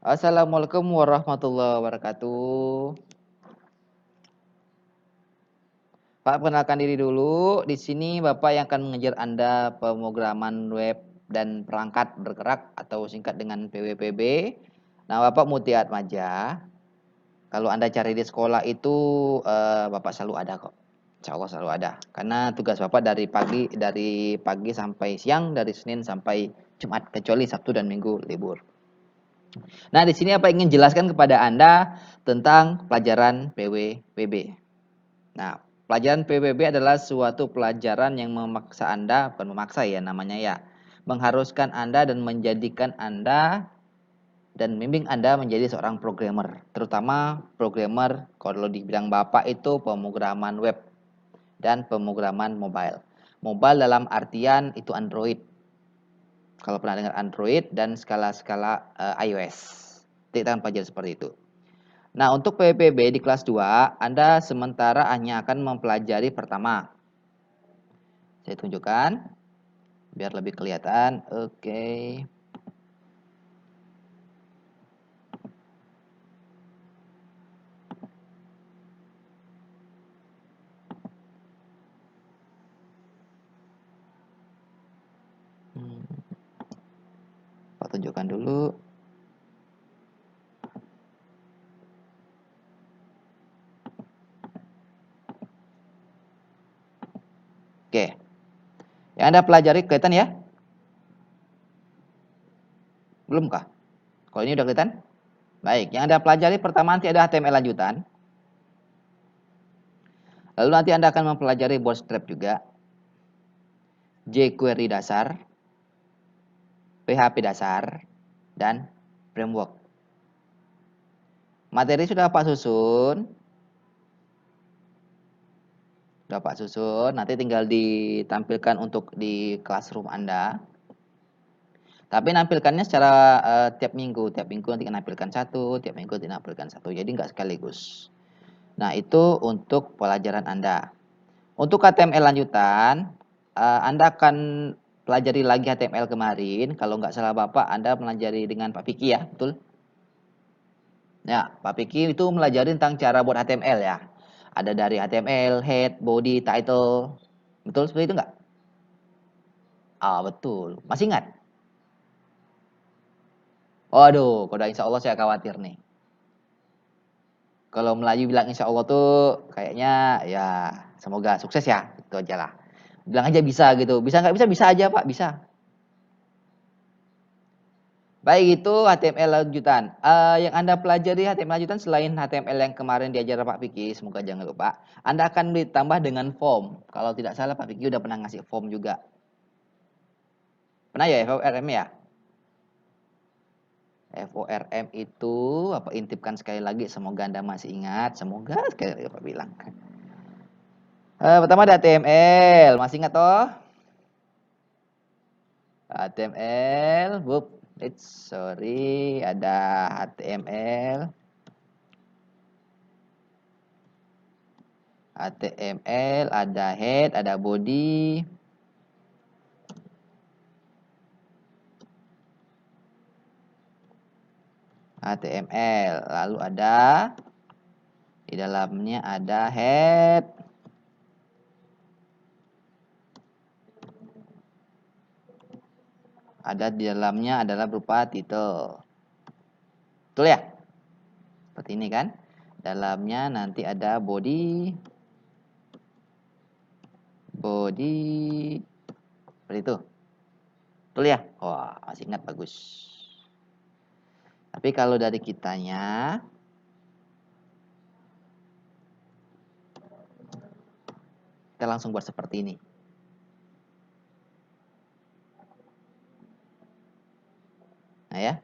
Assalamualaikum warahmatullahi wabarakatuh. Pak, perkenalkan diri dulu. Di sini Bapak yang akan mengajar Anda pemrograman web dan perangkat bergerak atau singkat dengan PWPB. Nah, Bapak Mutia Atmaja. Kalau Anda cari di sekolah itu Bapak selalu ada kok. Insya Allah selalu ada. Karena tugas Bapak dari pagi sampai siang, dari Senin sampai Jumat, kecuali Sabtu dan Minggu libur. Nah, di sini apa ingin jelaskan kepada Anda tentang pelajaran PWPB. Nah, pelajaran PWB adalah suatu pelajaran yang memaksa Anda, bukan memaksa ya namanya ya, mengharuskan Anda dan menjadikan Anda dan membimbing Anda menjadi seorang programmer, terutama programmer kalau dibilang Bapak itu pemrograman web dan pemrograman mobile. Mobile dalam artian itu Android. Kalau pernah dengar Android dan skala-skala iOS. Kita akan pelajari seperti itu. Nah, untuk PPB di kelas 2, Anda sementara hanya akan mempelajari pertama. Saya tunjukkan biar lebih kelihatan. Oke. Pak tunjukkan dulu. Oke. Yang Anda pelajari kelihatan ya? Belum kah? Kalau ini udah kelihatan? Baik, yang Anda pelajari pertama nanti ada HTML lanjutan. Lalu nanti Anda akan mempelajari Bootstrap juga. jQuery dasar, PHP dasar, dan framework. Materi sudah Pak susun. Sudah Pak susun, nanti tinggal ditampilkan untuk di classroom Anda. Tapi nampilkannya secara tiap minggu nanti nampilkan satu, tiap minggu dinampilkan satu. Jadi nggak sekaligus. Nah, itu untuk pelajaran Anda. Untuk HTML lanjutan, Anda akan pelajari lagi HTML kemarin. Kalau nggak salah Bapak, Anda pelajari dengan Pak Piki ya, betul? Ya, Pak Piki itu melajari tentang cara buat HTML ya. Ada dari HTML, head, body, title. Betul seperti itu nggak? Ah, betul. Masih ingat? Waduh, kalau insya Allah saya khawatir nih. Kalau Melayu bilang insya Allah tuh kayaknya ya semoga sukses ya. Itu aja lah. Bilang aja bisa gitu. Bisa nggak bisa? Bisa aja Pak, bisa. Baik, itu HTML lanjutan. Yang Anda pelajari HTML lanjutan selain HTML yang kemarin diajar Pak Piki, semoga jangan lupa. Anda akan ditambah dengan form. Kalau tidak salah Pak Piki udah pernah ngasih form juga. Pernah ya FORM ya? FORM itu apa intipkan sekali lagi, semoga Anda masih ingat. Semoga sekali lagi Pak bilang. Pertama ada HTML, masih ingat toh? HTML, sorry, ada HTML. HTML, ada head, ada body. HTML, lalu ada di dalamnya ada head. Ada di dalamnya adalah berupa title. Betul ya? Seperti ini kan? Dalamnya nanti ada body. Body. Seperti itu. Betul ya? Wah, masih ingat, bagus. Tapi kalau dari kitanya, kita langsung buat seperti ini. Nah ya,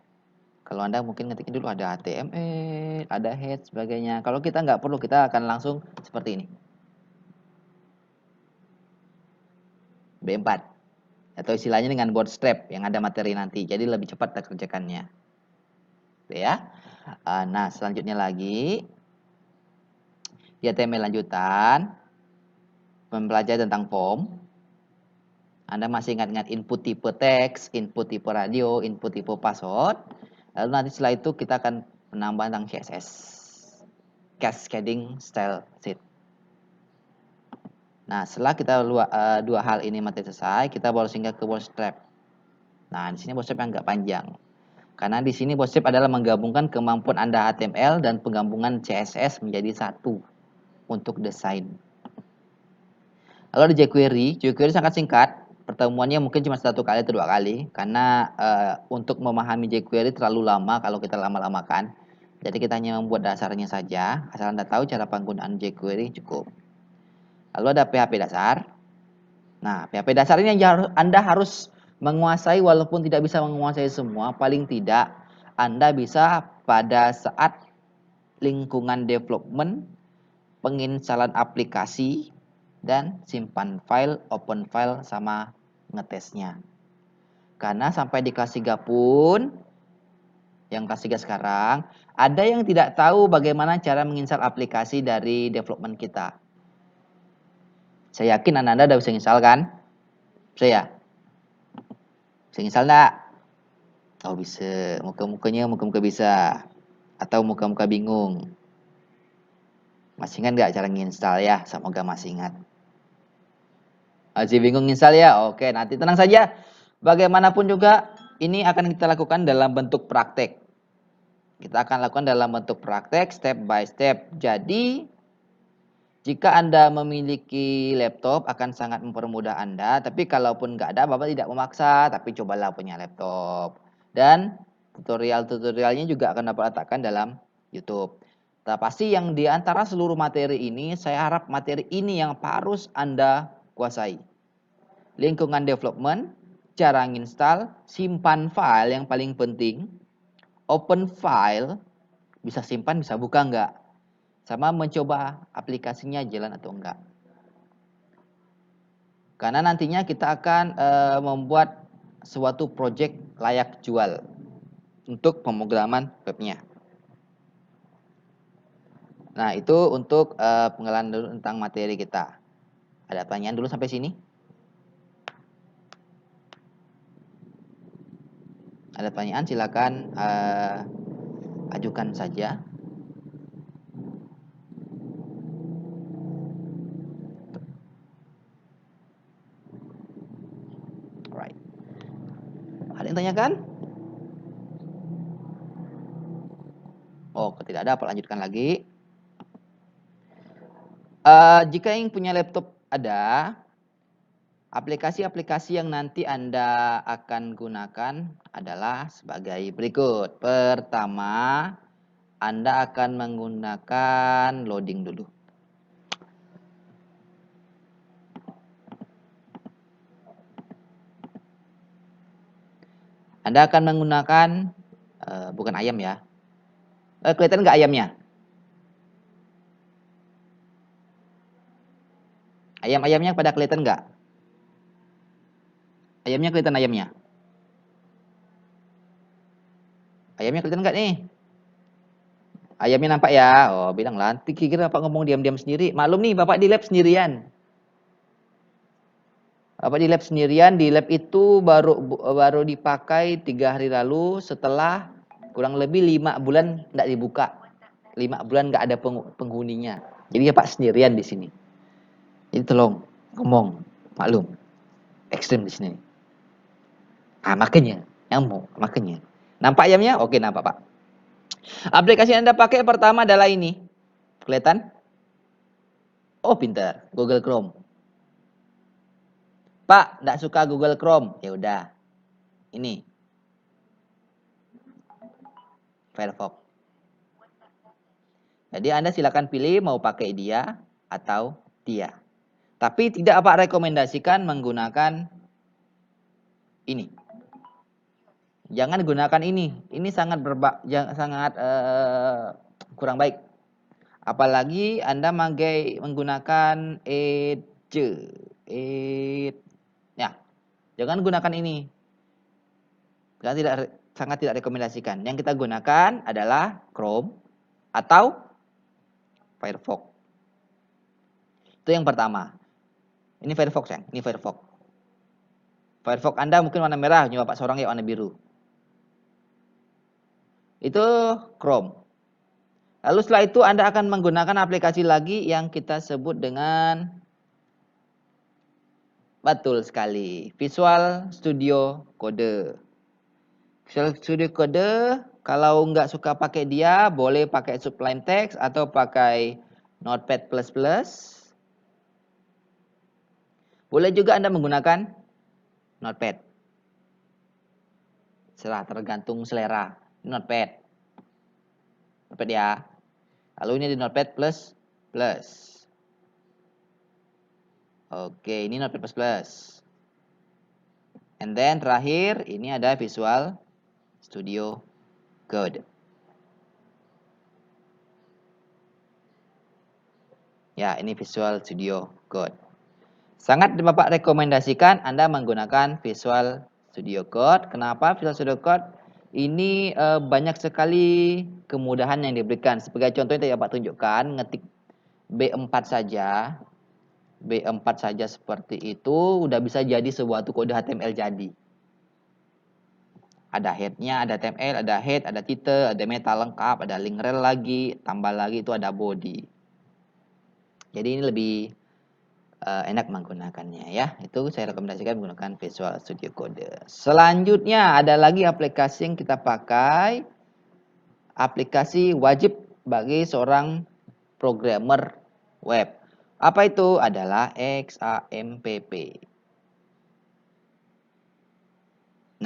kalau Anda mungkin ngetik dulu ada HTML, ada head, sebagainya. Kalau kita nggak perlu, kita akan langsung seperti ini. B4. Atau istilahnya dengan bootstrap yang ada materi nanti. Jadi lebih cepat kita kerjakannya. Oke ya. Nah, selanjutnya lagi. Di HTML lanjutan. Mempelajari tentang form. Anda masih ingat-ingat input tipe teks, input tipe radio, input tipe password. Lalu nanti setelah itu kita akan menambah tentang CSS, Cascading Style Sheet. Nah, setelah kita dua hal ini materi selesai, kita baru singgah ke Bootstrap. Nah, di sini Bootstrap yang agak panjang. Karena di sini Bootstrap adalah menggabungkan kemampuan Anda HTML dan penggabungan CSS menjadi satu untuk desain. Lalu ada jQuery sangat singkat. Pertemuannya mungkin cuma 1 kali atau 2 kali. Karena untuk memahami jQuery terlalu lama kalau kita lama-lamakan. Jadi kita hanya membuat dasarnya saja. Asal Anda tahu cara penggunaan jQuery cukup. Lalu ada PHP dasar. Nah, PHP dasar ini yang Anda harus menguasai walaupun tidak bisa menguasai semua. Paling tidak Anda bisa pada saat lingkungan development, penginstalan aplikasi, dan simpan file, open file, sama ngetesnya. Karena sampai di kelas 3 pun, yang kelas 3 sekarang, ada yang tidak tahu bagaimana cara menginstal aplikasi dari development kita. Saya yakin Anda udah bisa install kan? Bisa ya? Bisa install enggak? Oh bisa, muka-muka bisa. Atau muka-muka bingung. Masih ingat nggak cara nginstal ya? Semoga masih ingat. Masih bingung install ya? Oke, nanti tenang saja. Bagaimanapun juga, ini akan kita lakukan dalam bentuk praktek. Kita akan lakukan dalam bentuk praktek, step by step. Jadi, jika Anda memiliki laptop, akan sangat mempermudah Anda. Tapi kalaupun nggak ada, Bapak tidak memaksa. Tapi cobalah punya laptop. Dan tutorial-tutorialnya juga akan dapat letakkan dalam YouTube. Nah, pasti yang di antara seluruh materi ini, saya harap materi ini yang harus Anda kuasai. Lingkungan development, cara nginstal, simpan file yang paling penting, open file, bisa simpan, bisa buka enggak, sama mencoba aplikasinya jalan atau enggak. Karena nantinya kita akan membuat suatu project layak jual untuk pemrograman webnya. Nah, itu untuk penggalan dulu tentang materi kita. Ada pertanyaan dulu sampai sini? Ada pertanyaan, silakan ajukan saja. Alright. Ada yang tanyakan? Oh, tidak ada, lanjutkan lagi. Jika yang punya laptop ada, aplikasi-aplikasi yang nanti Anda akan gunakan adalah sebagai berikut. Pertama, Anda akan menggunakan loading dulu. Anda akan menggunakan, bukan ayam ya. Kelihatan nggak ayamnya? Ayam-ayamnya pada kelihatan nggak? Ayamnya kelihatan ayamnya? Ayamnya kelihatan nggak nih? Ayamnya nampak ya? Oh, bilang lah. Kira Bapak ngomong diam-diam sendiri. Maklum nih, Bapak di lab sendirian. Bapak di lab sendirian. Di lab itu baru dipakai 3 hari lalu setelah kurang lebih 5 bulan nggak dibuka. 5 bulan nggak ada penghuninya. Jadi ya Pak sendirian di sini. Jadi tolong ngomong, maklum, ekstrem di sini. Ah makanya, nyamuk, makanya. Nampak ayamnya? Oke, nampak Pak. Aplikasi yang Anda pakai pertama adalah ini. Kelihatan? Oh, pintar. Google Chrome. Pak, nggak suka Google Chrome. Ya udah. Ini. Firefox. Jadi Anda silakan pilih mau pakai dia atau dia. Tapi tidak Pak rekomendasikan menggunakan ini. Jangan gunakan ini. Ini sangat kurang baik. Apalagi Anda menggunakan Edge. Ya, jangan gunakan ini. Sangat tidak rekomendasikan. Yang kita gunakan adalah Chrome atau Firefox. Itu yang pertama. Ini Firefox ya, ini Firefox. Firefox Anda mungkin warna merah, nyoba Pak seorang ya warna biru. Itu Chrome. Lalu setelah itu Anda akan menggunakan aplikasi lagi yang kita sebut dengan, betul sekali, Visual Studio Code. Visual Studio Code, kalau nggak suka pakai dia, boleh pakai Sublime Text atau pakai Notepad++. Boleh juga Anda menggunakan Notepad. Tergantung selera. Notepad ya. Lalu ini di Notepad++. Oke, ini Notepad++. And then terakhir ini ada Visual Studio Code. Ya, ini Visual Studio Code. Sangat Bapak rekomendasikan Anda menggunakan Visual Studio Code. Kenapa Visual Studio Code? Ini banyak sekali kemudahan yang diberikan. Sebagai contoh yang tadi Bapak tunjukkan, ngetik B4 saja. B4 saja seperti itu, udah bisa jadi sebuah kode HTML jadi. Ada head-nya, ada HTML, ada head, ada title, ada meta lengkap, ada link rel lagi, tambah lagi itu ada body. Jadi ini lebih enak menggunakannya ya. Itu saya rekomendasikan menggunakan Visual Studio Code. Selanjutnya ada lagi aplikasi yang kita pakai. Aplikasi wajib bagi seorang programmer web. Apa itu? Adalah XAMPP.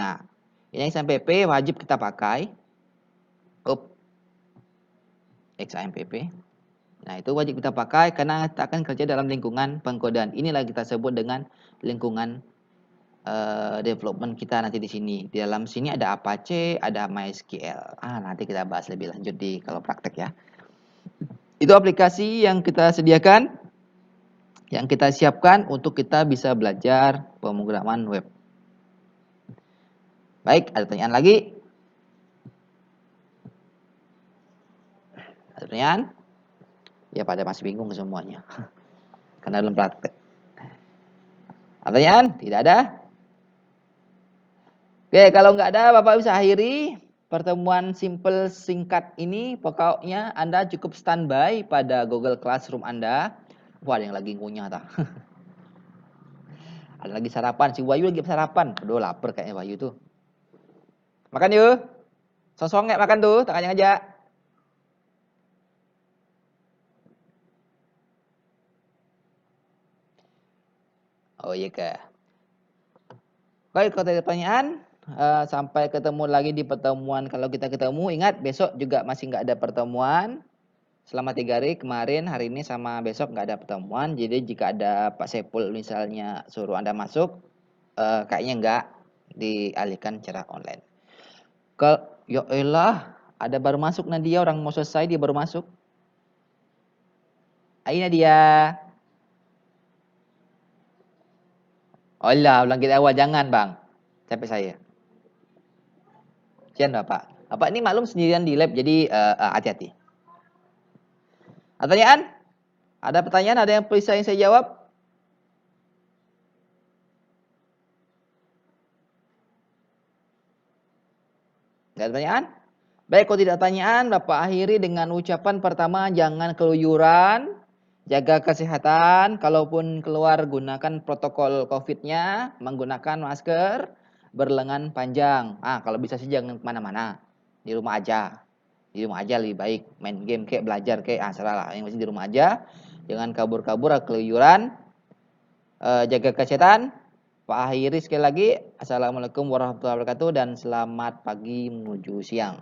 Nah, ini XAMPP wajib kita pakai. XAMPP. Nah, itu wajib kita pakai karena kita akan kerja dalam lingkungan pengkodean. Inilah kita sebut dengan lingkungan development kita nanti di sini. Di dalam sini ada Apache, ada MySQL. Nanti kita bahas lebih lanjut di kalau praktek ya. Itu aplikasi yang kita sediakan, yang kita siapkan untuk kita bisa belajar pemrograman web. Baik, ada pertanyaan lagi? Ada pertanyaan? Ya pada masih bingung semuanya. Karena belum praktek. Ada pertanyaan? Tidak ada? Oke, kalau nggak ada, Bapak bisa akhiri pertemuan simple singkat ini. Pokoknya Anda cukup standby pada Google Classroom Anda. Wah, ada yang lagi ngunyah tak? Ada lagi sarapan. Si Wahyu lagi sarapan. Aduh, lapar kayaknya Wahyu tuh. Makan yuk. Sosong nggak makan tuh, tak ngajak. Oh iya kah. Baik, kalau ada pertanyaan, sampai ketemu lagi di pertemuan. Kalau kita ketemu, ingat besok juga masih nggak ada pertemuan. Selama 3 hari, kemarin, hari ini sama besok nggak ada pertemuan. Jadi jika ada Pak Sepul misalnya suruh Anda masuk, kayaknya nggak, dialihkan secara online. Ya elah, ada baru masuk Nadia, orang mau selesai dia baru masuk. Ayo Nadia. Oh lah, ulang kita awal jangan bang, capek saya. Sian Bapak. Bapak ini maklum sendirian di lab, jadi hati-hati. Ada pertanyaan? Ada pertanyaan? Ada yang bisa yang saya jawab? Tidak ada pertanyaan? Baik, kalau tidak ada pertanyaan, Bapak akhiri dengan ucapan pertama, jangan keluyuran, jaga kesehatan, kalaupun keluar gunakan protokol COVID-nya, menggunakan masker, berlengan panjang. Kalau bisa sih jangan kemana-mana, di rumah aja. Di rumah aja lebih baik, main game kayak belajar kayak salah lah, yang masih di rumah aja. Jangan kabur-kabur, keluyuran, jaga kesehatan. Pak akhiri sekali lagi, Assalamualaikum warahmatullahi wabarakatuh dan selamat pagi menuju siang.